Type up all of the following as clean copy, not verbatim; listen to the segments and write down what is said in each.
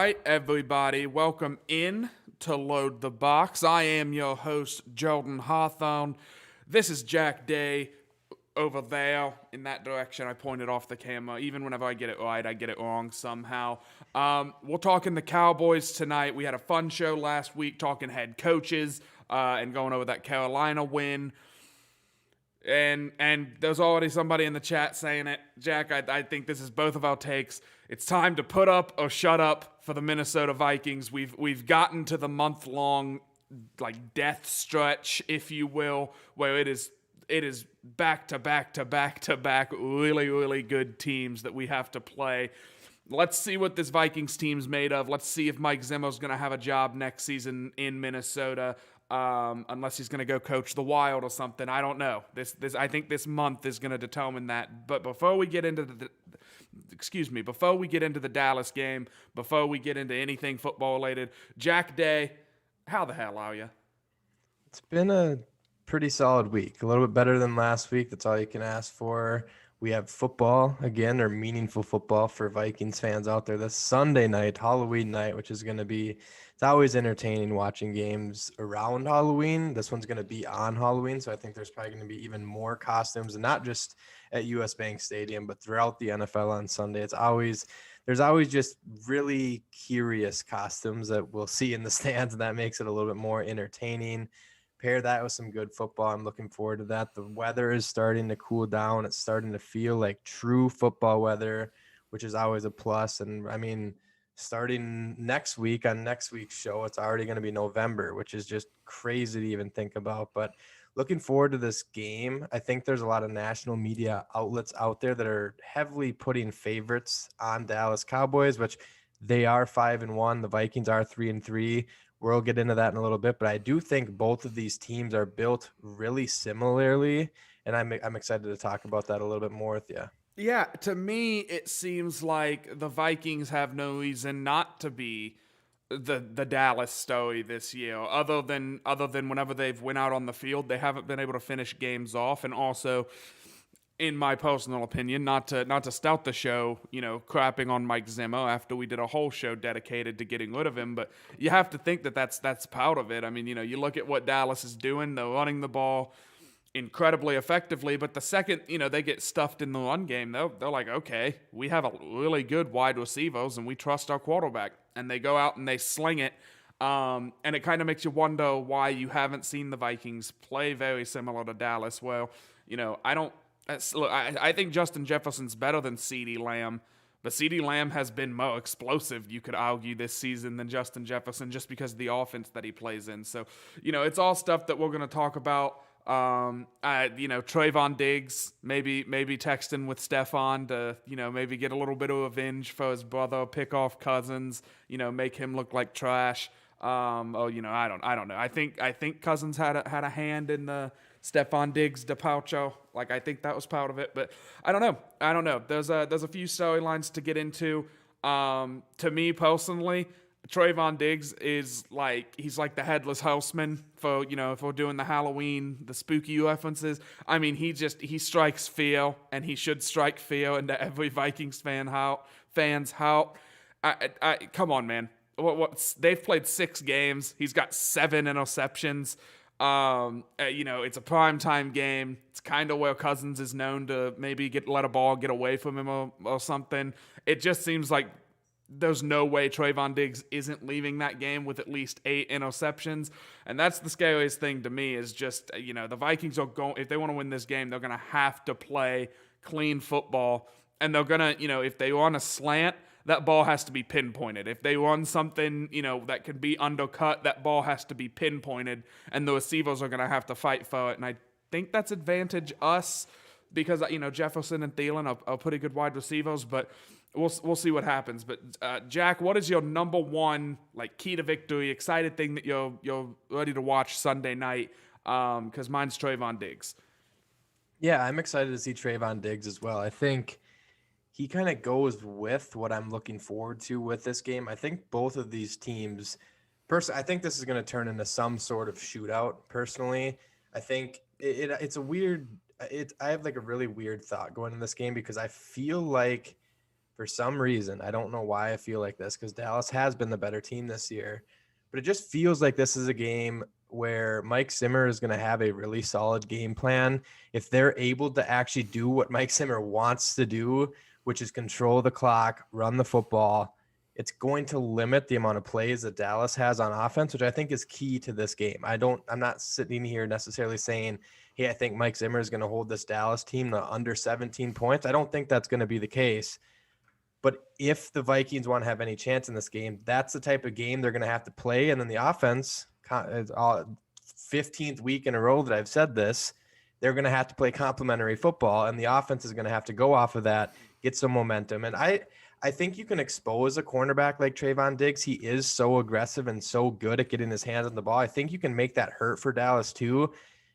right, everybody, welcome in to Load the Box. I am your host, Jordan Hawthorne. This is Jack Day over there in that direction. I pointed off the camera. Even whenever I get it right, I get it wrong somehow. We're talking the Cowboys tonight. We had a fun show last week talking head coaches and going over that Carolina win. And there's already somebody in the chat saying it. Jack, I think this is both of our takes. It's time to put up or shut up for the Minnesota Vikings. We've gotten to the month-long death stretch, if you will, where it is back to back to back to back really, really good teams that we have to play. Let's see what this Vikings team's made of. Let's see if Mike Zimmer's going to have a job next season in Minnesota. Unless he's going to go coach the Wild or something. I don't know. I think this month is going to determine that. But before we get into before we get into the Dallas game, before we get into anything football related, Jack Day, how the hell are you? It's been a pretty solid week. A little bit better than last week. That's all you can ask for. We have football again, or meaningful football for Vikings fans out there this Sunday night, Halloween night, which is going to be, it's always entertaining watching games around Halloween. This one's going to be on Halloween, so I think there's probably going to be even more costumes, and not just at US Bank Stadium, but throughout the NFL on Sunday. There's always just really curious costumes that we'll see in the stands, and that makes it a little bit more entertaining. Pair that with some good football. I'm looking forward to that. The weather is starting to cool down. It's starting to feel like true football weather, which is always a plus. And I mean, starting next week on next week's show, it's already going to be November, which is just crazy to even think about. But looking forward to this game. I think there's a lot of national media outlets out there that are heavily putting favorites on Dallas Cowboys, which they are 5-1. The Vikings are 3-3. We'll get into that in a little bit, but I do think both of these teams are built really similarly, and I'm excited to talk about that a little bit more with you. Yeah, to me, it seems like the Vikings have no reason not to be the Dallas story this year, other than whenever they've went out on the field, they haven't been able to finish games off, and also, in my personal opinion, not to stout the show, crapping on Mike Zimmer after we did a whole show dedicated to getting rid of him, but you have to think that that's part of it. I mean, you look at what Dallas is doing; they're running the ball incredibly effectively, but the second they get stuffed in the run game, they're like, okay, we have a really good wide receivers, and we trust our quarterback, and they go out and they sling it. And it kind of makes you wonder why you haven't seen the Vikings play very similar to Dallas. Well, I don't. Look, I think Justin Jefferson's better than CeeDee Lamb, but CeeDee Lamb has been more explosive, you could argue, this season than Justin Jefferson just because of the offense that he plays in. So, it's all stuff that we're going to talk about. Trayvon Diggs, maybe texting with Stefan to, maybe get a little bit of revenge for his brother, pick off Cousins, make him look like trash. I don't know. I think Cousins had a hand in the Stefon Diggs departure. I think that was part of it, but I don't know. There's a few storylines to get into. To me personally, Trayvon Diggs is he's like the headless horseman for, if we're doing the Halloween, the spooky references. I mean, he strikes fear, and he should strike fear into every Vikings fan's heart. Come on, man. They've played 6 games. He's got 7 interceptions. It's a primetime game. It's kind of where Cousins is known to maybe let a ball get away from him or something. It just seems like there's no way Trayvon Diggs isn't leaving that game with at least 8 interceptions. And that's the scariest thing to me is just, the Vikings are going, if they want to win this game, they're going to have to play clean football. And they're going to, if they run a slant, that ball has to be pinpointed. If they run something, that could be undercut, that ball has to be pinpointed, and the receivers are going to have to fight for it. And I think that's advantage us because, Jefferson and Thielen are pretty good wide receivers, but we'll see what happens. But Jack, what is your number one key to victory, excited thing that you're ready to watch Sunday night? Because mine's Trayvon Diggs. Yeah, I'm excited to see Trayvon Diggs as well. I think he kind of goes with what I'm looking forward to with this game. I think both of these teams, I think this is going to turn into some sort of shootout. Personally, I think it's a weird. I have a really weird thought going in this game because I feel like for some reason, I don't know why I feel like this, because Dallas has been the better team this year, but it just feels like this is a game where Mike Zimmer is going to have a really solid game plan. If they're able to actually do what Mike Zimmer wants to do, which is control the clock, run the football, it's going to limit the amount of plays that Dallas has on offense, which I think is key to this game. I'm not sitting here necessarily saying, hey, I think Mike Zimmer is going to hold this Dallas team to under 17 points. I don't think that's going to be the case. But if the Vikings want to have any chance in this game, that's the type of game they're going to have to play. And then the offense, 15th week in a row that I've said this, they're going to have to play complementary football, and the offense is going to have to go off of that, get some momentum. And I think you can expose a cornerback like Trayvon Diggs. He is so aggressive and so good at getting his hands on the ball. I think you can make that hurt for Dallas too,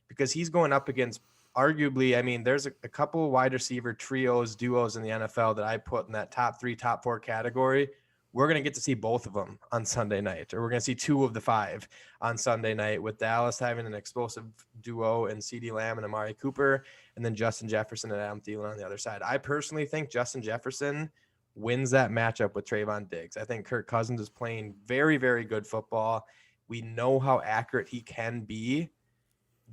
because he's going up against arguably, I mean, there's a couple of wide receiver trios, duos in the NFL that I put in that top 3, top 4 category. We're going to get to see both of them on Sunday night, or we're going to see 2 of the 5 on Sunday night, with Dallas having an explosive duo in CeeDee Lamb and Amari Cooper, and then Justin Jefferson and Adam Thielen on the other side. I personally think Justin Jefferson wins that matchup with Trayvon Diggs. I think Kirk Cousins is playing very, very good football. We know how accurate he can be.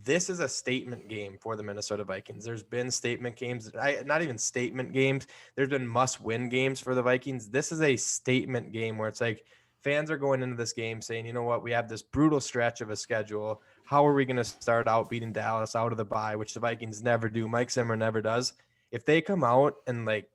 This is a statement game for the Minnesota Vikings. There's been statement games, not even statement games. There's been must-win games for the Vikings. This is a statement game where it's like fans are going into this game saying, you know what, we have this brutal stretch of a schedule. How are we going to start out beating Dallas out of the bye, which the Vikings never do. Mike Zimmer never does. If they come out and like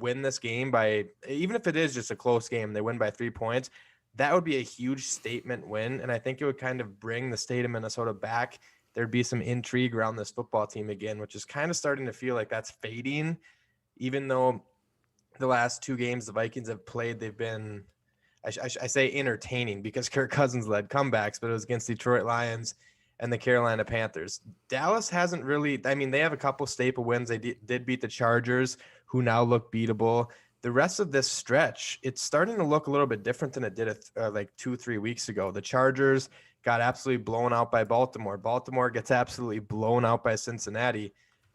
win this game by, even if it is just a close game, they win by 3 points, that would be a huge statement win. And I think it would kind of bring the state of Minnesota back. There'd be some intrigue around this football team again, which is kind of starting to feel like that's fading, even though the last 2 games the Vikings have played, they've been, I say entertaining because Kirk Cousins led comebacks, but it was against Detroit Lions and the Carolina Panthers. Dallas hasn't really, I mean, they have a couple staple wins. They did beat the Chargers, who now look beatable. The rest of this stretch, it's starting to look a little bit different than it did like 2-3 weeks ago. The Chargers got absolutely blown out by Baltimore. Baltimore gets absolutely blown out by Cincinnati.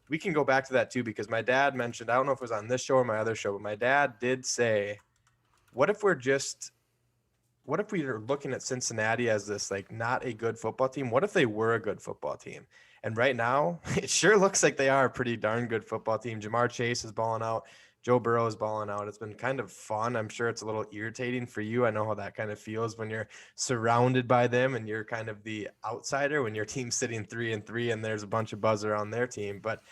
We can go back to that too, because my dad mentioned, I don't know if it was on this show or my other show, but my dad did say, what if we are looking at Cincinnati as this like not a good football team? What if they were a good football team? And right now, it sure looks like they are a pretty darn good football team. Jamar Chase is balling out. Joe Burrow is balling out. It's been kind of fun. I'm sure it's a little irritating for you. I know how that kind of feels when you're surrounded by them and you're kind of the outsider when your team's sitting 3-3 and there's a bunch of buzz around their team. But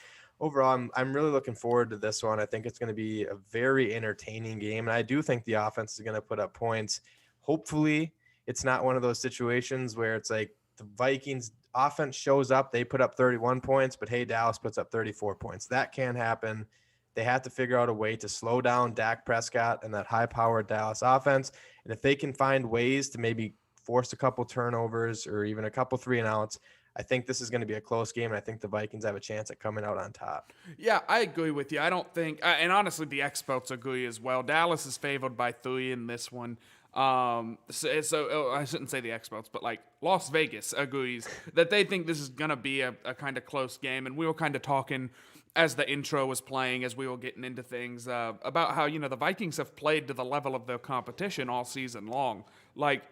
overall, I'm really looking forward to this one. I think it's going to be a very entertaining game. And I do think the offense is going to put up points. Hopefully, it's not one of those situations where it's like the Vikings offense shows up, they put up 31 points, but hey, Dallas puts up 34 points. That can happen. They have to figure out a way to slow down Dak Prescott and that high-powered Dallas offense. And if they can find ways to maybe force a couple turnovers or even a couple 3-and-outs, I think this is going to be a close game, and I think the Vikings have a chance at coming out on top. Yeah, I agree with you. I don't think, and honestly, the experts agree as well. Dallas is favored by 3 in this one. So I shouldn't say the experts, but like Las Vegas agrees that they think this is going to be a kind of close game. And we were kind of talking as the intro was playing, as we were getting into things, about how, the Vikings have played to the level of their competition all season long. Like,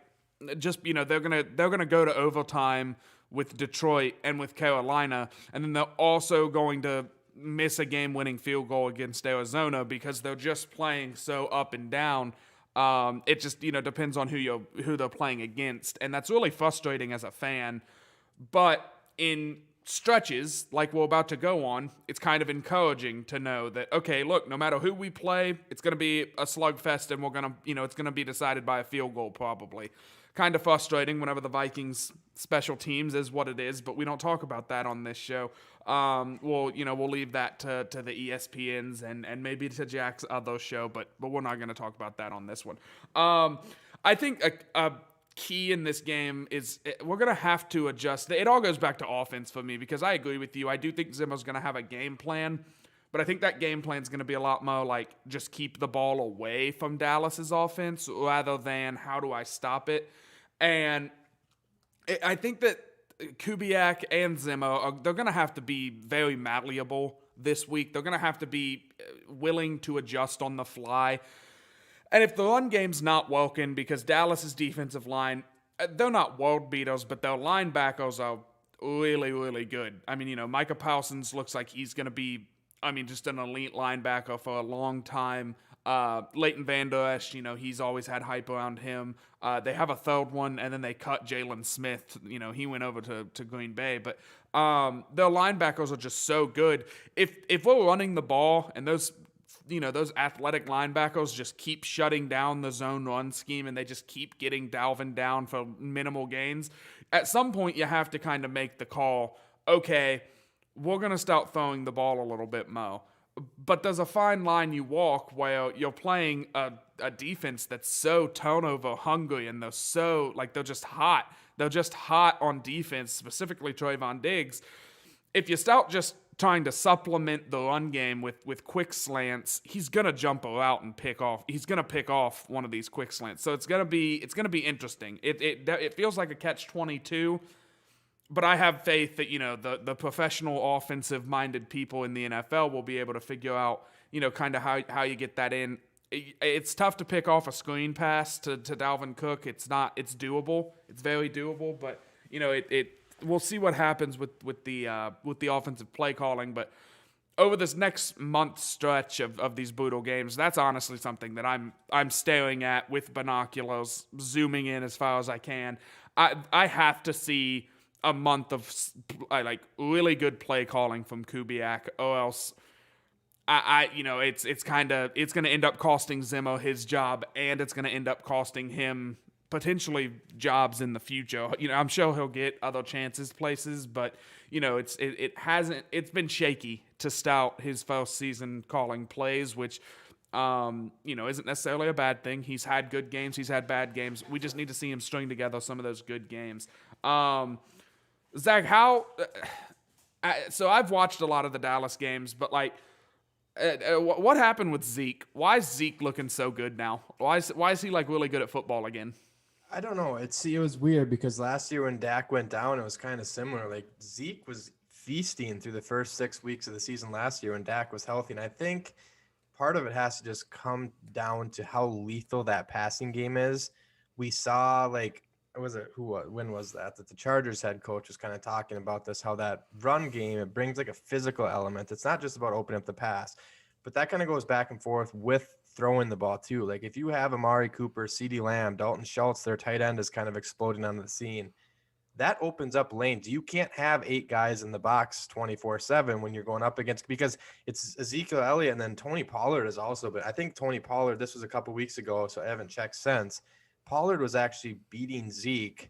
just, they're gonna go to overtime with Detroit and with Carolina, and then they're also going to miss a game-winning field goal against Arizona because they're just playing so up and down. It just, depends on who they're playing against, and that's really frustrating as a fan. But in stretches like we're about to go on, it's kind of encouraging to know that, okay, look, no matter who we play, it's going to be a slugfest, and we're going to, it's going to be decided by a field goal probably. Kind of frustrating whenever the Vikings special teams is what it is, but we don't talk about that on this show. We'll leave that to the ESPNs and maybe to Jack's other show, but we're not going to talk about that on this one. I think a key in this game is we're going to have to adjust. It all goes back to offense for me, because I agree with you. I do think Zimmer's going to have a game plan, but I think that game plan is going to be a lot more like just keep the ball away from Dallas's offense rather than how do I stop it. And I think that Kubiak and Zimmer, they're going to have to be very malleable this week. They're going to have to be willing to adjust on the fly. And if the run game's not working, because Dallas's defensive line, they're not world beaters, but their linebackers are really, really good. I mean, Micah Parsons looks like he's going to be, just an elite linebacker for a long time. Leighton Vander Esch, he's always had hype around him. They have a third one, and then they cut Jalen Smith. He went over to Green Bay. But their linebackers are just so good. If we're running the ball and those athletic linebackers just keep shutting down the zone run scheme and they just keep getting Dalvin down for minimal gains, at some point you have to kind of make the call, okay, we're going to start throwing the ball a little bit more. But there's a fine line you walk where you're playing a defense that's so turnover hungry and they're just hot. They're just hot on defense, specifically Trayvon Diggs. If you start just trying to supplement the run game with quick slants, he's gonna jump out and pick off. He's gonna pick off one of these quick slants. So it's gonna be interesting. It feels like a catch-22, but I have faith that the professional offensive minded people in the NFL will be able to figure out kind of how you get that in. It's tough to pick off a screen pass to Dalvin Cook. It's doable. It's very doable, but we'll see what happens with the offensive play calling. But over this next month stretch of these brutal games, that's honestly something that I'm staring at with binoculars, zooming in as far as I can. I have to see a month of really good play calling from Kubiak, or else it's going to end up costing Zimmer his job, and it's going to end up costing him potentially jobs in the future. I'm sure he'll get other chances places, but it's been shaky to start his first season calling plays, which isn't necessarily a bad thing. He's had good games, he's had bad games. We just need to see him string together some of those good games. Zach, so I've watched a lot of the Dallas games, but what happened with Zeke? Why is Zeke looking so good now? Why is he really good at football again? I don't know. It was weird because last year when Dak went down, it was kind of similar. Like Zeke was feasting through the first 6 weeks of the season last year when Dak was healthy. And I think part of it has to just come down to how lethal that passing game is. We saw when was that the Chargers head coach was kind of talking about this, how that run game, it brings a physical element. It's not just about opening up the pass, but that kind of goes back and forth with throwing the ball too. Like if you have Amari Cooper, CeeDee Lamb, Dalton Schultz, their tight end is kind of exploding onto the scene. That opens up lanes. You can't have 8 guys in the box 24/7 when you're going up against, because it's Ezekiel Elliott and then Tony Pollard is also, but I think Tony Pollard, this was a couple weeks ago, so I haven't checked since. Pollard was actually beating Zeke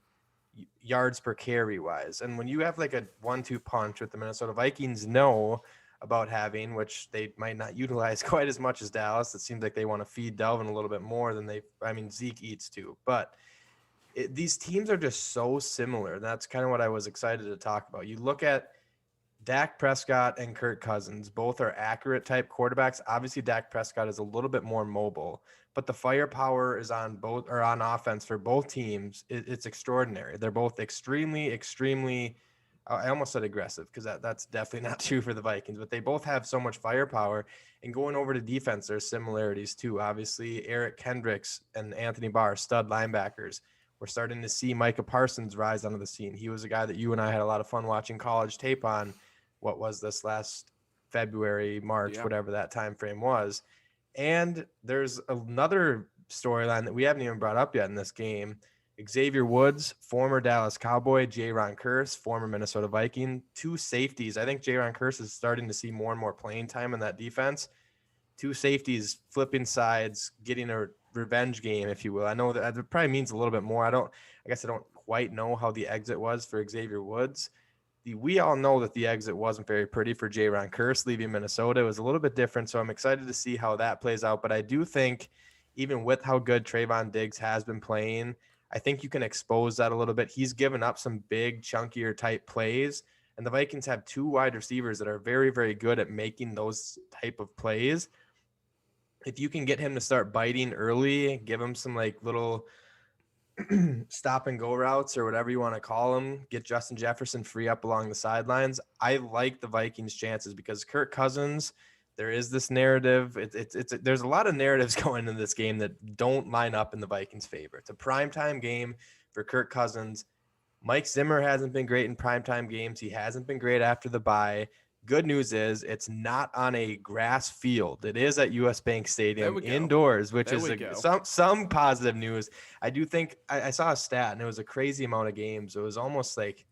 yards per carry wise. And when you have a 1-2 punch with the Minnesota Vikings know about having, which they might not utilize quite as much as Dallas, it seems like they want to feed Delvin a little bit more than Zeke eats too. But these teams are just so similar. That's kind of what I was excited to talk about. You look at Dak Prescott and Kirk Cousins, both are accurate type quarterbacks. Obviously, Dak Prescott is a little bit more mobile, but the firepower is on offense for both teams. It's extraordinary. They're both extremely, extremely, I almost said aggressive because that's definitely not true for the Vikings, but they both have so much firepower. And going over to defense, there's similarities too. Obviously, Eric Kendricks and Anthony Barr, stud linebackers. We're starting to see Micah Parsons rise onto the scene. He was a guy that you and I had a lot of fun watching college tape on. What was this last February, March, whatever that time frame was. And there's another storyline that we haven't even brought up yet in this game. Xavier Woods, former Dallas Cowboy, Jaron Kearse, former Minnesota Viking, 2 safeties. I think Jaron Kearse is starting to see more and more playing time in that defense. 2 safeties flipping sides, getting a revenge game, if you will. I know that it probably means a little bit more. I guess I don't quite know how the exit was for Xavier Woods. We all know that the exit wasn't very pretty for Jaron Kearse leaving Minnesota. It was a little bit different, so I'm excited to see how that plays out. But I do think even with how good Trayvon Diggs has been playing, I think you can expose that a little bit. He's given up some big, chunkier type plays, and the Vikings have 2 wide receivers that are very, very good at making those type of plays. If you can get him to start biting early, give him some little stop and go routes or whatever you want to call them, get Justin Jefferson free up along the sidelines, I like the Vikings' chances because Kirk Cousins, there is this narrative. There's a lot of narratives going into this game that don't line up in the Vikings' favor. It's a primetime game for Kirk Cousins. Mike Zimmer hasn't been great in primetime games. He hasn't been great after the bye. Good news is it's not on a grass field. It is at US Bank There Stadium we go. indoors, which There is we go. some positive news. I do think I saw a stat and it was a crazy amount of games. It was almost like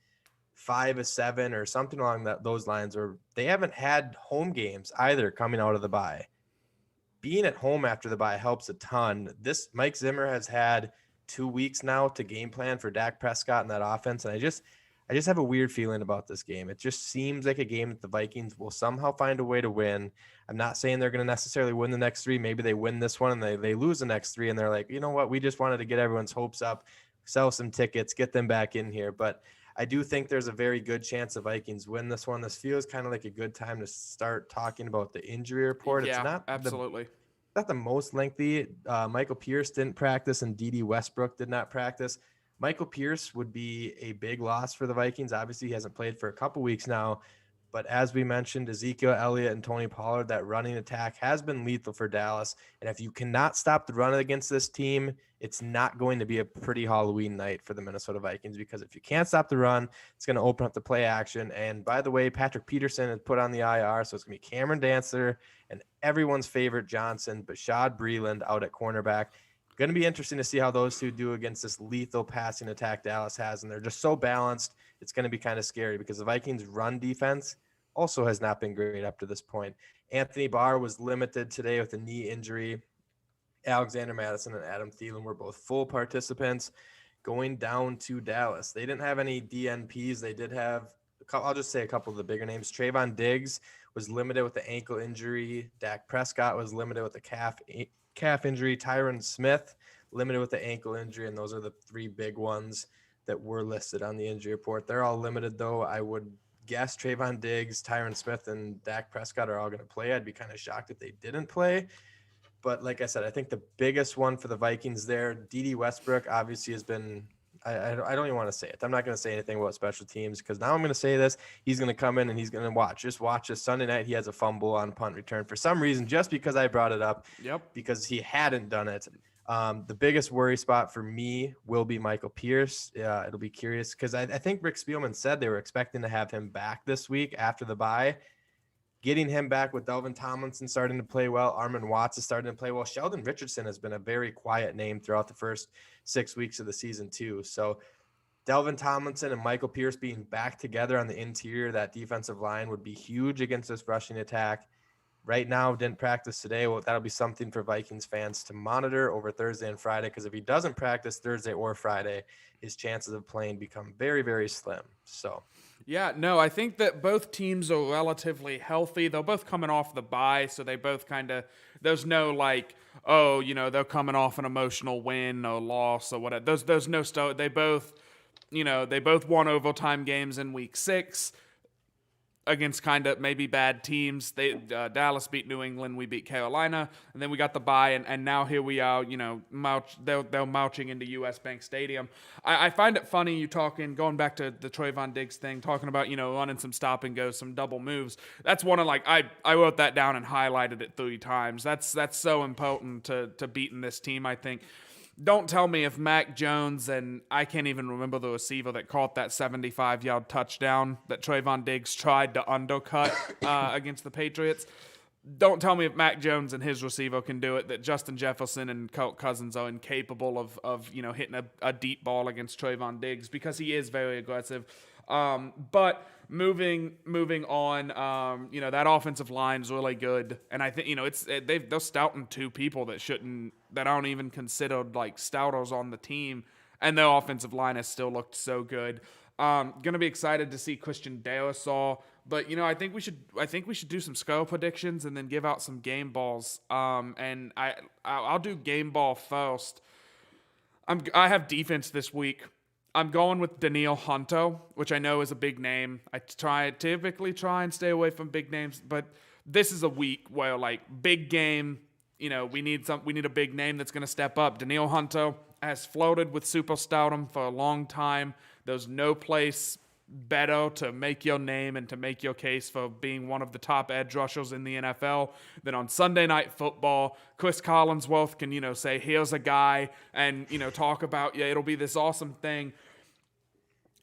5-7 or something along those lines, where they haven't had home games either coming out of the bye. Being at home after the bye helps a ton. This Mike Zimmer has had 2 weeks now to game plan for Dak Prescott and that offense, and I just have a weird feeling about this game. It just seems like a game that the Vikings will somehow find a way to win. I'm not saying they're going to necessarily win the next three. Maybe they win this one and they lose the next three, and they're like, you know what, we just wanted to get everyone's hopes up, sell some tickets, get them back in here. But I do think there's a very good chance the Vikings win this one. This feels kind of like a good time to start talking about the injury report. It's Yeah, not the most lengthy. Michael Pierce didn't practice and D.D. Westbrook did not practice. Michael Pierce would be a big loss for the Vikings. Obviously, he hasn't played for a couple weeks now. But as we mentioned, Ezekiel Elliott and Tony Pollard, that running attack has been lethal for Dallas. And if you cannot stop the run against this team, it's not going to be a pretty Halloween night for the Minnesota Vikings, because if you can't stop the run, it's going to open up the play action. And by the way, Patrick Peterson is put on the IR, so it's going to be Cameron Dancer and everyone's favorite Johnson, Bashad Breeland out at cornerback. Going to be interesting to see how those two do against this lethal passing attack Dallas has. And they're just so balanced. It's going to be kind of scary because the Vikings run defense also has not been great up to this point. Anthony Barr was limited today with a knee injury. Alexander Madison and Adam Thielen were both full participants going down to Dallas. They didn't have any DNPs. They did have, I'll just say a couple of the bigger names. Trayvon Diggs was limited with the ankle injury. Dak Prescott was limited with the calf injury. Tyron Smith limited with the ankle injury. And those are the three big ones that were listed on the injury report. They're all limited, though. I would guess Trayvon Diggs, Tyron Smith, and Dak Prescott are all going to play. I'd be kind of shocked if they didn't play. But like I said, I think the biggest one for the Vikings there, D.D. Westbrook obviously has been – I don't even want to say it. I'm not going to say anything about special teams because now I'm going to say this. He's going to come in and he's going to watch. Just watch this Sunday night. He has a fumble on punt return for some reason, just because I brought it up. Yep. Because he hadn't done it. The biggest worry spot for me will be Michael Pierce. It'll be curious because I think Rick Spielman said they were expecting to have him back this week after the bye. Getting him back with Delvin Tomlinson starting to play well, Armon Watts is starting to play well. Sheldon Richardson has been a very quiet name throughout the first 6 weeks of the season too. So Delvin Tomlinson and Michael Pierce being back together on the interior, that defensive line would be huge against this rushing attack. Right now, didn't practice today. Well, that'll be something for Vikings fans to monitor over Thursday and Friday, because if he doesn't practice Thursday or Friday, his chances of playing become very, very slim. So, yeah, no, I think that both teams are relatively healthy. They're both coming off the bye, so they both kind of, there's no like, oh, they're coming off an emotional win or loss or whatever. There's no they both, they both won overtime games in week 6. Against kind of maybe bad teams. Dallas beat New England, we beat Carolina, and then we got the bye, and now here we are, they're marching into US Bank Stadium. I find it funny going back to the Trayvon Diggs thing, talking about, running some stop and go, some double moves. That's one of I wrote that down and highlighted it 3 times. That's so important to beating this team, I think. Don't tell me if Mac Jones, and I can't even remember the receiver that caught that 75-yard touchdown that Trayvon Diggs tried to undercut against the Patriots. Don't tell me if Mac Jones and his receiver can do it, that Justin Jefferson and Kirk Cousins are incapable of hitting a deep ball against Trayvon Diggs, because he is very aggressive. But moving on, that offensive line is really good, and I think they're stouting 2 people that aren't even considered like stouters on the team, and their offensive line has still looked so good. Gonna be excited to see Christian Darrisaw, but I think we should do some score predictions and then give out some game balls. And I'll do game ball first. I have defense this week. I'm going with Danielle Hunter, which I know is a big name. I typically try and stay away from big names, but this is a week where big game, we need a big name that's going to step up. Danielle Hunter, has floated with superstardom for a long time. There's no place better to make your name and to make your case for being one of the top edge rushers in the NFL than on Sunday Night Football. Chris Collinsworth can, say, here's a guy and, talk about, it'll be this awesome thing.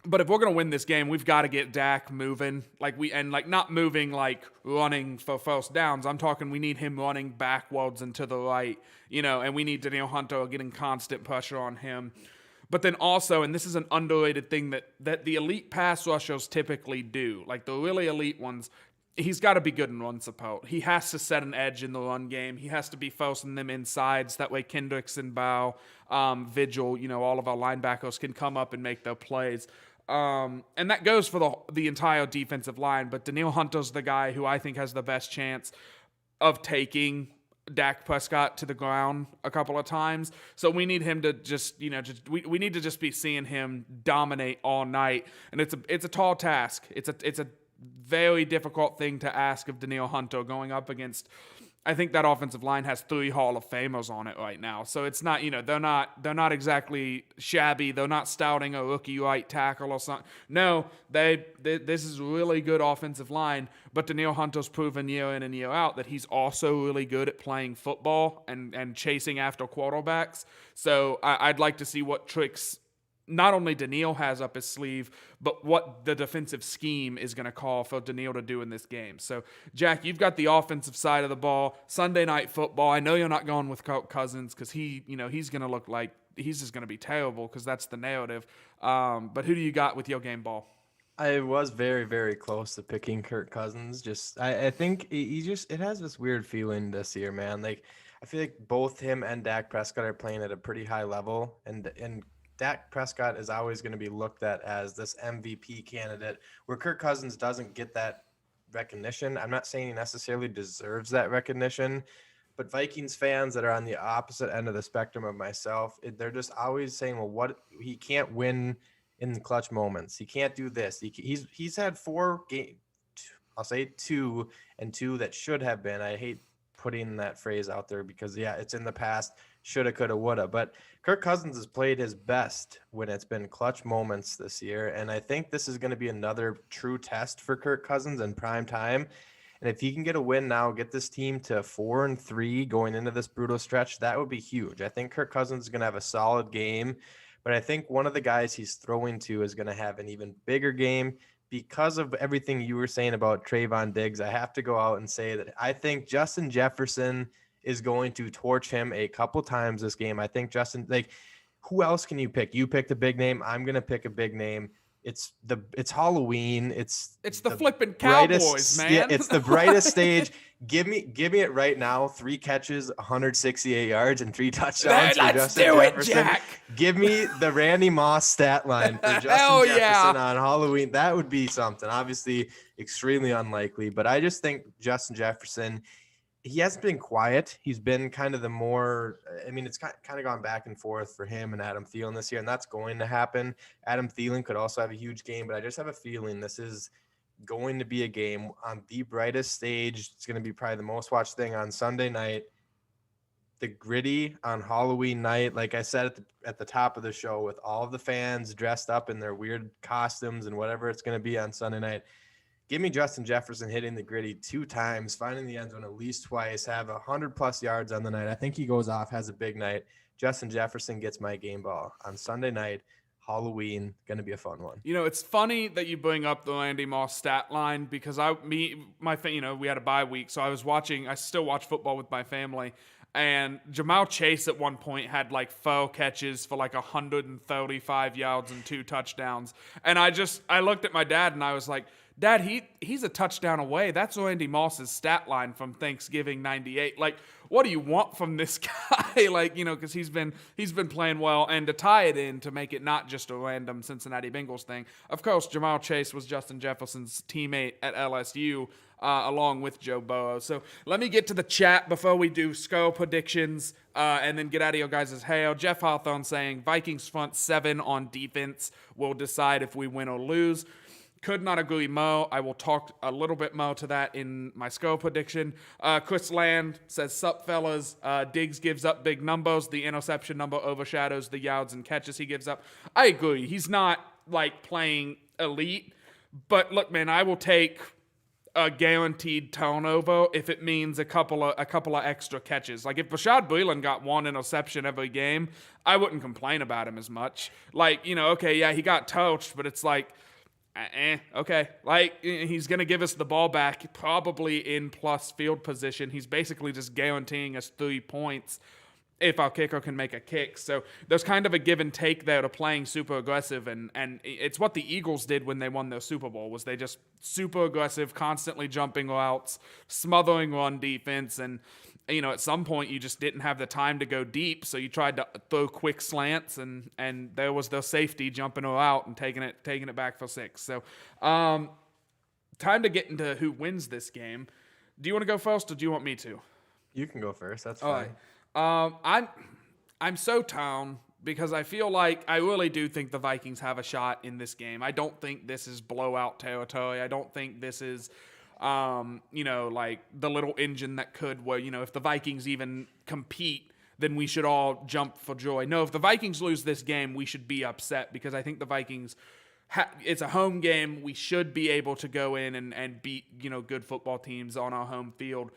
But if we're going to win this game, we've got to get Dak moving. Not moving like running for first downs. I'm talking we need him running backwards and to the right, and we need Danielle Hunter getting constant pressure on him. But then also, and this is an underrated thing that the elite pass rushers typically do, like the really elite ones, he's got to be good in run support. He has to set an edge in the run game. He has to be forcing them insides. That way Kendricks and Bow, Vigil, all of our linebackers can come up and make their plays. And that goes for the entire defensive line. But Danielle Hunter's the guy who I think has the best chance of taking Dak Prescott to the ground a couple of times. So we need him to we need to just be seeing him dominate all night. And it's a tall task. It's a very difficult thing to ask of Danielle Hunter going up against. I think that offensive line has 3 Hall of Famers on it right now. So it's not, they're not exactly shabby. They're not stouting a rookie right tackle or something. No, this is a really good offensive line, but Danielle Hunter's proven year in and year out that he's also really good at playing football and chasing after quarterbacks. So I'd like to see what tricks not only Danielle has up his sleeve, but what the defensive scheme is going to call for Danielle to do in this game. So, Jack, you've got the offensive side of the ball. Sunday Night Football. I know you're not going with Kirk Cousins because he's going to look like he's just going to be terrible because that's the narrative. But who do you got with your game ball? I was very, very close to picking Kirk Cousins. I think it has this weird feeling this year, man. Like, I feel like both him and Dak Prescott are playing at a pretty high level, and Dak Prescott is always going to be looked at as this MVP candidate, where Kirk Cousins doesn't get that recognition. I'm not saying he necessarily deserves that recognition, but Vikings fans that are on the opposite end of the spectrum of myself, they're just always saying, well, he can't win in the clutch moments. He can't do this. He's had 4 games. I'll say 2 and 2 that should have been. I hate putting that phrase out there because, it's in the past. Shoulda, coulda, woulda. But Kirk Cousins has played his best when it's been clutch moments this year. And I think this is going to be another true test for Kirk Cousins in prime time. And if he can get a win now, get this team to 4-3 going into this brutal stretch, that would be huge. I think Kirk Cousins is going to have a solid game. But I think one of the guys he's throwing to is going to have an even bigger game. Because of everything you were saying about Trayvon Diggs, I have to go out and say that I think Justin Jefferson is going to torch him a couple times this game. I think who else can you pick? You picked a big name. I'm going to pick a big name. It's Halloween. It's the flipping Cowboys, man. Yeah, it's the brightest stage. Give me it right now. 3 catches, 168 yards, and 3 touchdowns. Let's do it, Jack. Give me the Randy Moss stat line for Justin Jefferson on Halloween. That would be something. Obviously, extremely unlikely, but I just think Justin Jefferson, he hasn't been quiet. He's been kind of the more, it's kind of gone back and forth for him and Adam Thielen this year, and that's going to happen. Adam Thielen could also have a huge game, but I just have a feeling this is going to be a game on the brightest stage. It's going to be probably the most watched thing on Sunday night. The gritty on Halloween night, like I said at the top of the show, with all of the fans dressed up in their weird costumes and whatever it's going to be on Sunday night. Give me Justin Jefferson hitting the gritty 2 times, finding the end zone at least twice, have 100+ yards on the night. I think he goes off, has a big night. Justin Jefferson gets my game ball on Sunday night. Halloween, going to be a fun one. It's funny that you bring up the Randy Moss stat line because we had a bye week, so I still watch football with my family. And Jamar Chase at one point had 4 catches for 135 yards and 2 touchdowns. And I looked at my dad and I was like, Dad, he's a touchdown away. That's Randy Moss's stat line from Thanksgiving '98. What do you want from this guy? Because he's been playing well, and to tie it in to make it not just a random Cincinnati Bengals thing. Of course, Jamar Chase was Justin Jefferson's teammate at LSU, along with Joe Burrow. So let me get to the chat before we do score predictions, and then get out of your guys' hair. Jeff Hawthorne saying Vikings front 7 on defense will decide if we win or lose. Could not agree more. I will talk a little bit more to that in my score prediction. Chris Land says, "Sup, fellas." Diggs gives up big numbers. The interception number overshadows the yards and catches he gives up. I agree. He's not like playing elite, but look, man, I will take a guaranteed turnover if it means a couple of extra catches. Like if Bashad Breeland got one interception every game, I wouldn't complain about him as much. Like, okay, yeah, he got touched, but it's like, okay. Like he's gonna give us the ball back probably in plus field position. He's basically just guaranteeing us 3 points if our kicker can make a kick. So there's kind of a give and take there to playing super aggressive, and it's what the Eagles did when they won their Super Bowl, was they just super aggressive, constantly jumping routes, smothering run defense, and at some point you just didn't have the time to go deep, so you tried to throw quick slants, and there was the safety jumping her out and taking it back for 6. So time to get into who wins this game. Do you want to go first, or do you want me to? You can go first. That's All fine. right. I'm so down because I feel like I really do think the Vikings have a shot in this game. I don't think this is blowout territory. I don't think this is, like the little engine that could, where, if the Vikings even compete, then we should all jump for joy. No, if the Vikings lose this game, we should be upset because I think the Vikings, it's a home game. We should be able to go in and beat, good football teams on our home field.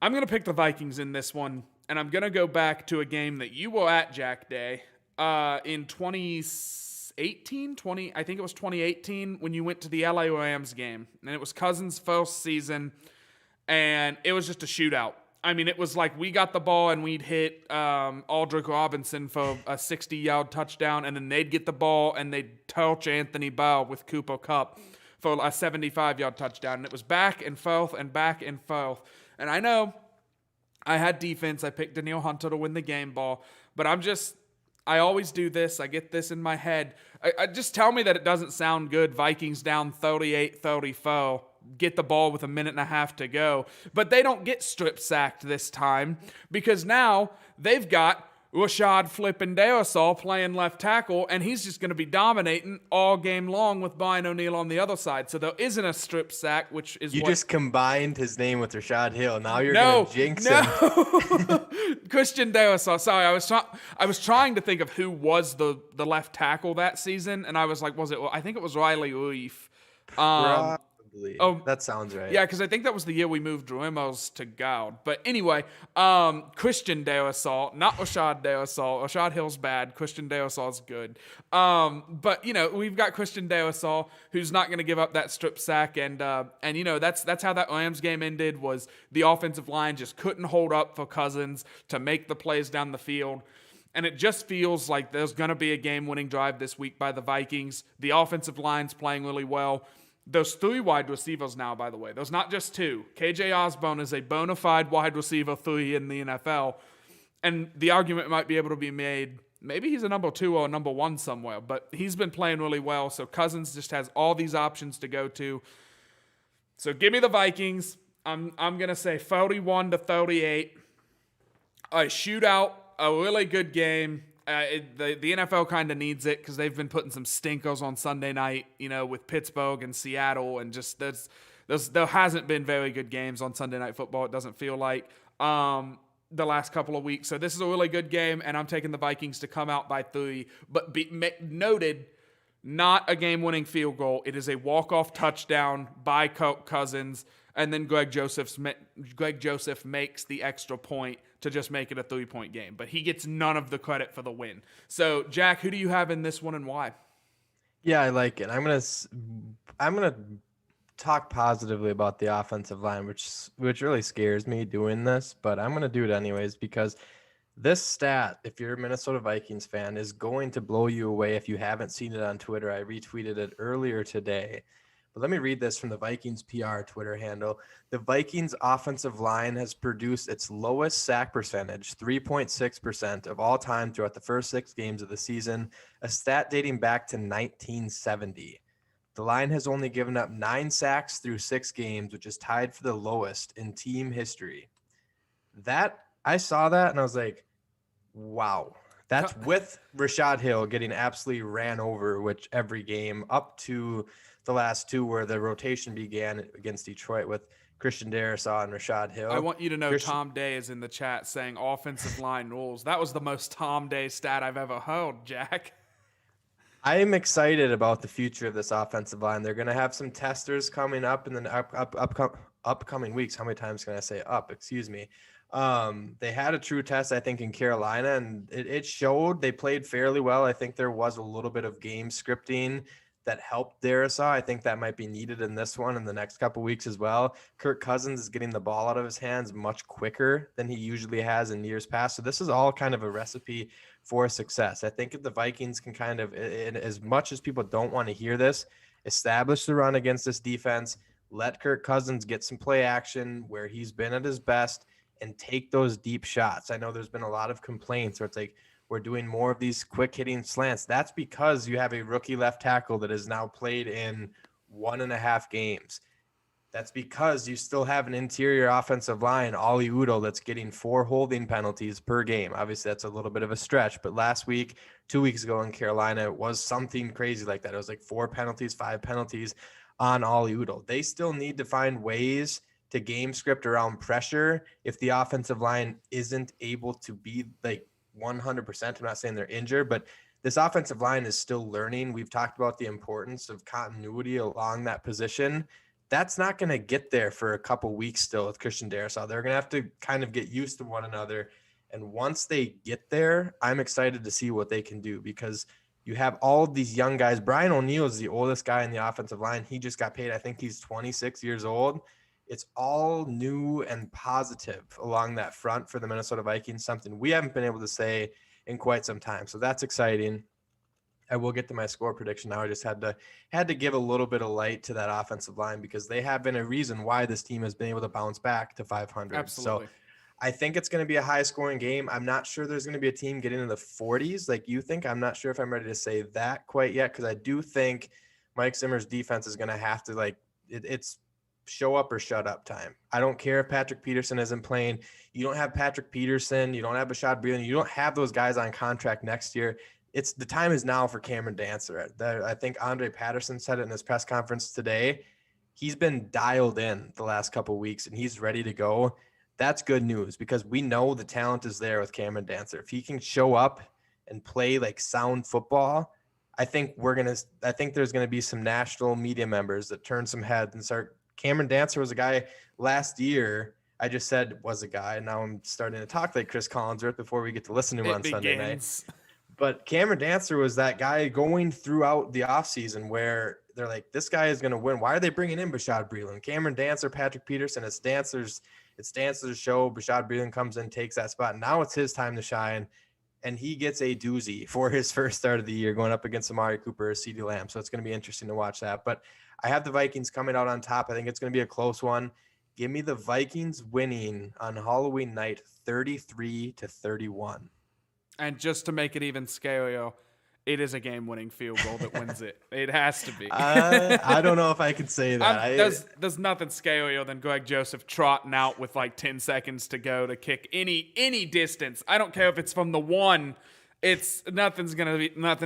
I'm going to pick the Vikings in this one, and I'm going to go back to a game that you were at, Jack Day, in 2018, I think it was 2018, when you went to the LA Rams game, and it was Cousins' first season, and it was just a shootout. I mean, it was like we got the ball and we'd hit Aldrick Robinson for a 60-yard touchdown, and then they'd get the ball and they'd touch Anthony Barr with Cooper Kupp for a 75-yard touchdown, and it was back and forth and back and forth. And I know I had defense. I picked Danielle Hunter to win the game ball. But I always do this. I get this in my head. I just tell me that it doesn't sound good. Vikings down 38-34. Get the ball with a minute and a half to go. But they don't get strip sacked this time because now they've got Rashad flipping Darrisaw playing left tackle, and he's just going to be dominating all game long with Brian O'Neill on the other side. So there isn't a strip sack, which is you just combined his name with Rashad Hill. Now you're going to jinx him. Christian Darrisaw. Sorry, I was trying to think of who was the left tackle that season, and I was like, I think it was Riley Reif. Probably. That sounds right. Yeah, because I think that was the year we moved Ramos to guard. But anyway, Christian Darrisaw, not Rashad Darrisaw. Rashad Hill's bad. Christian Darrisaw's good. But we've got Christian Darrisaw who's not going to give up that strip sack, and that's how that Rams game ended. Was the offensive line just couldn't hold up for Cousins to make the plays down the field. And it just feels like there's going to be a game-winning drive this week by the Vikings. The offensive line's playing really well. There's 3 wide receivers now, by the way. There's not just 2. KJ Osborne is a bona fide wide receiver 3 in the NFL. And the argument might be able to be made, maybe he's a number 2 or a number 1 somewhere. But he's been playing really well, so Cousins just has all these options to go to. So give me the Vikings. I'm going to say 41-38. A shootout, a really good game. The NFL kind of needs it because they've been putting some stinkers on Sunday night, with Pittsburgh and Seattle, and just there hasn't been very good games on Sunday Night Football. It doesn't feel like the last couple of weeks. So this is a really good game, and I'm taking the Vikings to come out by 3. But noted, not a game-winning field goal. It is a walk-off touchdown by Cousins, and then Greg Joseph makes the extra point to just make it a 3-point game. But he gets none of the credit for the win. So, Jack, who do you have in this one and why? Yeah, I like it. I'm gonna talk positively about the offensive line, which really scares me doing this, but I'm gonna do it anyways because this stat, if you're a Minnesota Vikings fan, is going to blow you away if you haven't seen it on Twitter. I retweeted it earlier today. But let me read this from the Vikings PR Twitter handle. The Vikings offensive line has produced its lowest sack percentage, 3.6% of all time throughout the first 6 games of the season, a stat dating back to 1970. The line has only given up 9 sacks through 6 games, which is tied for the lowest in team history. I saw that and I was like, wow. That's with Rashad Hill getting absolutely ran over, which every game up to the last two where the rotation began against Detroit with Christian Darrisaw and Rashad I Hill. want you to know Christian, Tom Day is in the chat saying offensive line rules. That was the most Tom Day stat I've ever heard, Jack. I am excited about the future of this offensive line. They're going to have some testers coming up in the upcoming weeks. How many times can I say up? Excuse me. They had a true test, I think, in Carolina, and it showed. They played fairly well. I think there was a little bit of game scripting that helped Darrisaw. I think that might be needed in this one in the next couple weeks as well. Kirk Cousins is getting the ball out of his hands much quicker than he usually has in years past. So this is all kind of a recipe for success. I think if the Vikings can kind of, as much as people don't want to hear this, establish the run against this defense, let Kirk Cousins get some play action where he's been at his best and take those deep shots. I know there's been a lot of complaints where it's like, we're doing more of these quick hitting slants. That's because you have a rookie left tackle that has now played in 1.5 games. That's because you still have an interior offensive line, Oli Udoh, that's getting 4 holding penalties per game. Obviously, that's a little bit of a stretch, but last week, 2 weeks ago in Carolina, it was something crazy like that. It was like 4 penalties, 5 penalties on Oli Udoh. They still need to find ways to game script around pressure if the offensive line isn't able to be like 100%. I'm not saying they're injured, but this offensive line is still learning. We've talked about the importance of continuity along that position. That's not going to get there for a couple weeks still with Christian Darrisaw. They're going to have to kind of get used to one another. And once they get there, I'm excited to see what they can do because you have all of these young guys. Brian O'Neill is the oldest guy in the offensive line. He just got paid. I think he's 26 years old. It's all new and positive along that front for the Minnesota Vikings, something we haven't been able to say in quite some time. So that's exciting. I will get to my score prediction now. I just had to give a little bit of light to that offensive line because they have been a reason why this team has been able to bounce back to 500. Absolutely. So I think it's going to be a high scoring game. I'm not sure there's going to be a team getting into the 40s like you think. I'm not sure if I'm ready to say that quite yet because I do think Mike Zimmer's defense is going to have to it's show up or shut up time. I don't care if Patrick Peterson isn't playing. You don't have Patrick Peterson. You don't have Bashad Breeland. You don't have those guys on contract next year. It's the time is now for Cameron Dancer. I think Andre Patterson said it in his press conference today. He's been dialed in the last couple of weeks and he's ready to go. That's good news because we know the talent is there with Cameron Dancer. If he can show up and play like sound football, I think there's going to be some national media members that turn some heads and start. Cameron Dancer was a guy last year. I just said was a guy. Now I'm starting to talk like Chris Collinsworth before we get to listen to him on Sunday night. But Cameron Dancer was that guy going throughout the offseason where they're like, this guy is going to win. Why are they bringing in Bashad Breeland? Cameron Dancer, Patrick Peterson, it's Dancer's show. Bashad Breeland comes in, takes that spot. Now it's his time to shine. And he gets a doozy for his first start of the year going up against Amari Cooper or CeeDee Lamb. So it's going to be interesting to watch that. But I have the Vikings coming out on top. I think it's going to be a close one. Give me the Vikings winning on Halloween night 33-31. And just to make it even scarier, it is a game-winning field goal that wins it. It has to be. I don't know if I can say that. There's nothing scarier than Greg Joseph trotting out with like 10 seconds to go to kick any distance. I don't care if it's from the one. Nothing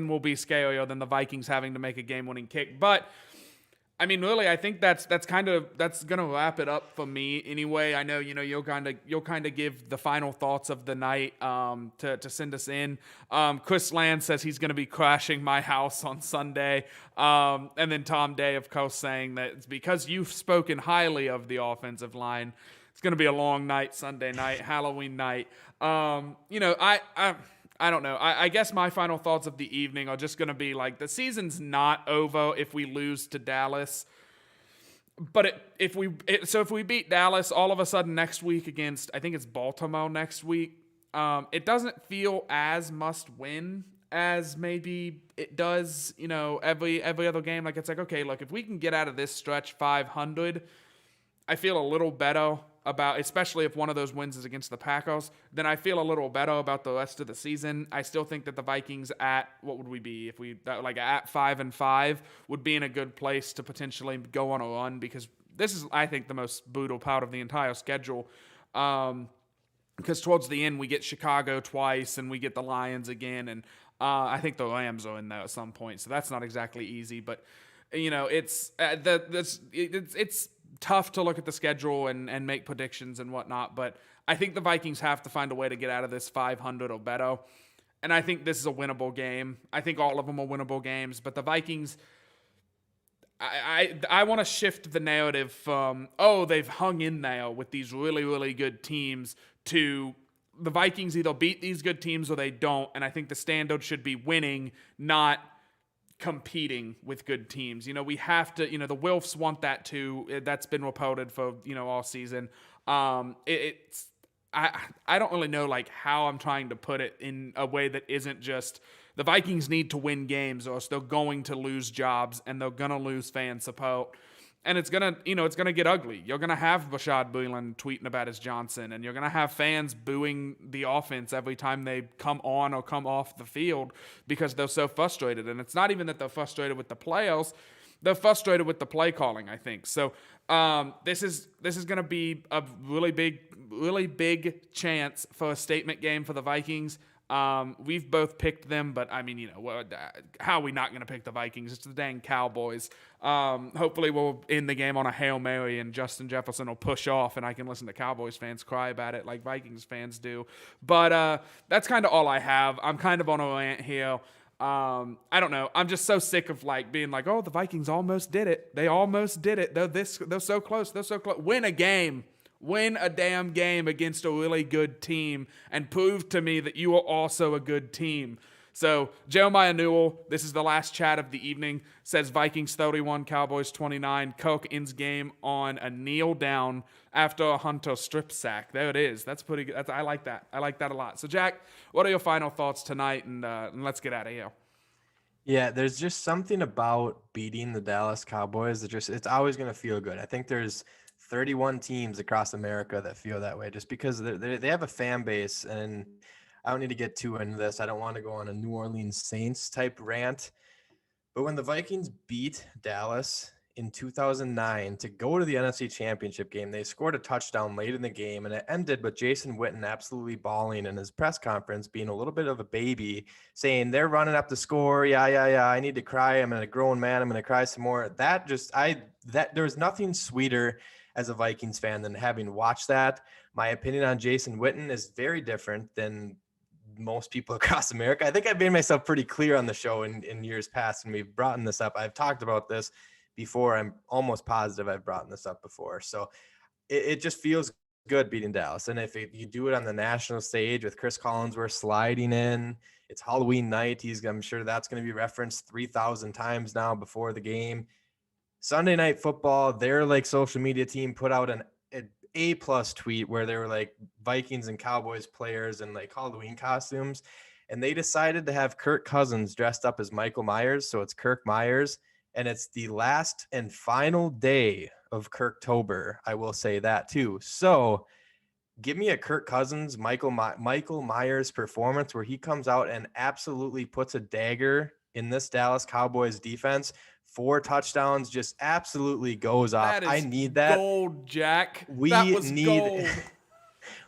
will be scarier than the Vikings having to make a game-winning kick. But I mean, really, I think that's gonna wrap it up for me anyway. I know you'll kind of give the final thoughts of the night to send us in. Chris Land says he's gonna be crashing my house on Sunday, and then Tom Day, of course, saying that it's because you've spoken highly of the offensive line. It's gonna be a long night Sunday night, Halloween night. I don't know. I guess my final thoughts of the evening are just going to be like the season's not over if we lose to Dallas. But if we beat Dallas all of a sudden next week against, I think it's Baltimore next week, it doesn't feel as must win as maybe it does, every other game. Like it's like, okay, look, if we can get out of this stretch 500, I feel a little better about, especially if one of those wins is against the Packers, then I feel a little better about the rest of the season. I still think that the Vikings at, what would we be if we, like at 5-5 would be in a good place to potentially go on a run because this is, I think, the most brutal part of the entire schedule. Because towards the end we get Chicago twice and we get the Lions again, and I think the Rams are in there at some point, so that's not exactly easy, but It's tough to look at the schedule and make predictions and whatnot, but I think the Vikings have to find a way to get out of this 500 or better. And I think this is a winnable game. I think all of them are winnable games, but the Vikings, I want to shift the narrative from, oh, they've hung in there with these really, really good teams, to the Vikings either beat these good teams or they don't. And I think the standard should be winning, not competing with good teams. We have to, the Wilfs want that too. That's been reported for, all season. It's, I don't really know like how I'm trying to put it in a way that isn't just the Vikings need to win games or else they're going to lose jobs and they're going to lose fan support. And it's gonna get ugly. You're gonna have Bashad Boolan tweeting about his Johnson, and you're gonna have fans booing the offense every time they come on or come off the field because they're so frustrated. And it's not even that they're frustrated with the players; they're frustrated with the play calling, I think. So this is gonna be a really big chance for a statement game for the Vikings. We've both picked them, but I mean, how are we not going to pick the Vikings? It's the dang Cowboys. Hopefully we'll end the game on a Hail Mary and Justin Jefferson will push off and I can listen to Cowboys fans cry about it like Vikings fans do. But that's kind of all I have. I'm kind of on a rant here. I don't know. I'm just so sick of like being like, oh, the Vikings almost did it. They almost did it. They're so close. They're so close. Win a game. Win a damn game against a really good team and prove to me that you are also a good team. So Jeremiah Newell, this is the last chat of the evening, says Vikings 31, Cowboys 29. Kirk ends game on a kneel down after a Hunter strip sack. There it is. That's pretty good. I like that. I like that a lot. So Jack, what are your final thoughts tonight? And let's get out of here. Yeah, there's just something about beating the Dallas Cowboys that it's always going to feel good. I think there's 31 teams across America that feel that way just because they have a fan base. And I don't need to get too into this. I don't want to go on a New Orleans Saints type rant. But when the Vikings beat Dallas in 2009 to go to the NFC Championship game, they scored a touchdown late in the game, and it ended with Jason Witten absolutely bawling in his press conference, being a little bit of a baby, saying they're running up the score. Yeah. I need to cry. I'm a grown man. I'm going to cry some more. There was nothing sweeter as a Vikings fan than having watched that. My opinion on Jason Witten is very different than most people across America. I think I've made myself pretty clear on the show in years past, and we've brought this up. I've talked about this before. I'm almost positive I've brought this up before. So it just feels good beating Dallas. And if you do it on the national stage with Chris Collinsworth sliding in, it's Halloween night. I'm sure that's going to be referenced 3,000 times now before the game. Sunday Night Football, their like social media team put out an A+ tweet where they were like Vikings and Cowboys players in like Halloween costumes. And they decided to have Kirk Cousins dressed up as Michael Myers. So it's Kirk Myers. And it's the last and final day of Kirktober. I will say that too. So give me a Kirk Cousins, Michael Myers performance where he comes out and absolutely puts a dagger in this Dallas Cowboys defense. 4 touchdowns, just absolutely goes off. That is I need that. Gold, Jack. That was gold.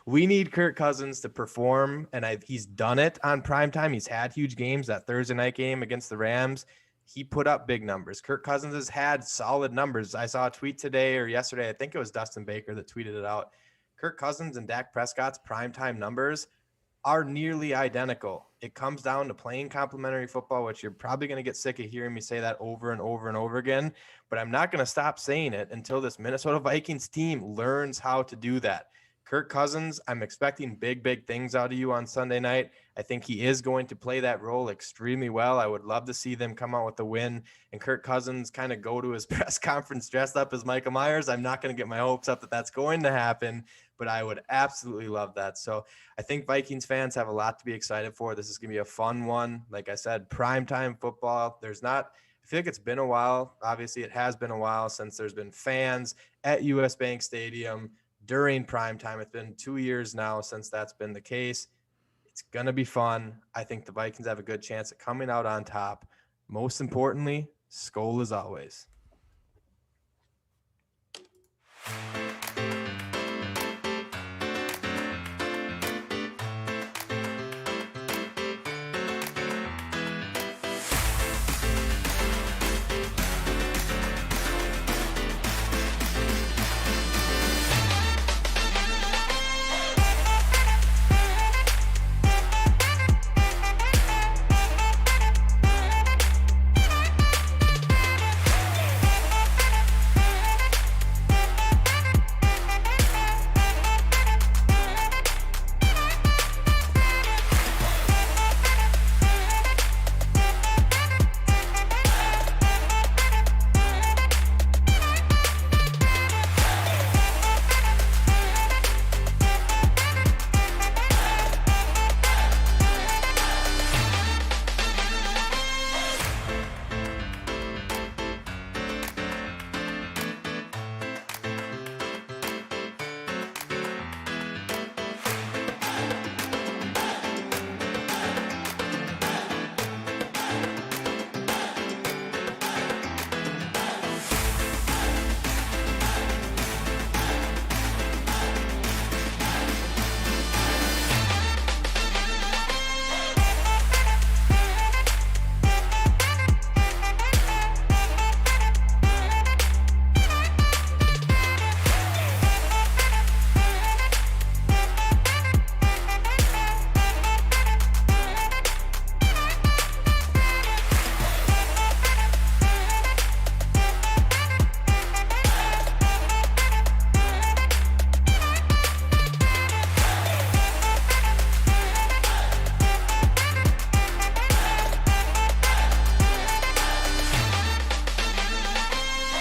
We need Kirk Cousins to perform, and he's done it on primetime. He's had huge games. That Thursday night game against the Rams, he put up big numbers. Kirk Cousins has had solid numbers. I saw a tweet today or yesterday, I think it was Dustin Baker that tweeted it out. Kirk Cousins and Dak Prescott's primetime numbers are nearly identical. It comes down to playing complementary football, which you're probably going to get sick of hearing me say that over and over and over again, but I'm not going to stop saying it until this Minnesota Vikings team learns how to do that. Kirk Cousins, I'm expecting big things out of you on Sunday night. I think he is going to play that role extremely well. I would love to see them come out with a win and Kirk Cousins kind of go to his press conference dressed up as Michael Myers. I'm not going to get my hopes up that that's going to happen, but I would absolutely love that. So I think Vikings fans have a lot to be excited for. This is going to be a fun one. Like I said, primetime football. I feel like it's been a while. Obviously, it has been a while since there's been fans at US Bank Stadium during prime time. It's been 2 years now since that's been the case. It's going to be fun. I think the Vikings have a good chance of coming out on top. Most importantly, Skol as always.